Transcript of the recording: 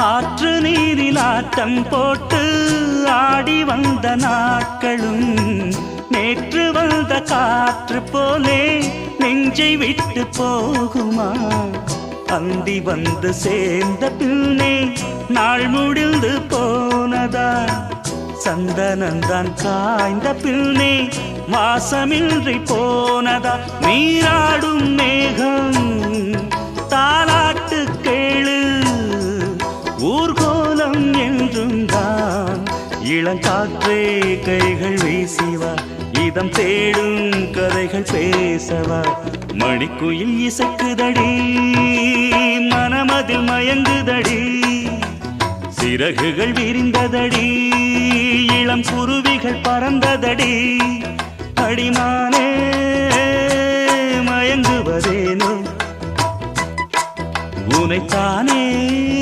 ஆற்று நீரில் ஆட்டம் போட்டு ஆடி வந்த நாட்களும் நேற்று வந்த காற்று போலே நெஞ்சை விட்டு போகுமா? அந்தி வந்து சேர்ந்த பின்னே நாள் முடிந்து போனதா? சந்தனந்தான் காய்ந்த பின்னே வாசமின்றி போனதா? நீராடும் மேகம் தாலாட்டு கேளு, ஊர்கோலம் என்றும் தான். இளங்காற்றே கைகள் வீசிவா, இதம் தேடும் கதைகள் பேசவா. மணிக்குயில் இசைக்குதடி, மனமதில் மயங்குதடி, சிறகுகள் விரிந்ததடி, இளம் குருவிகள் பறந்ததடி. அடிமானே மயங்குவதேனோ உனைத்தானே.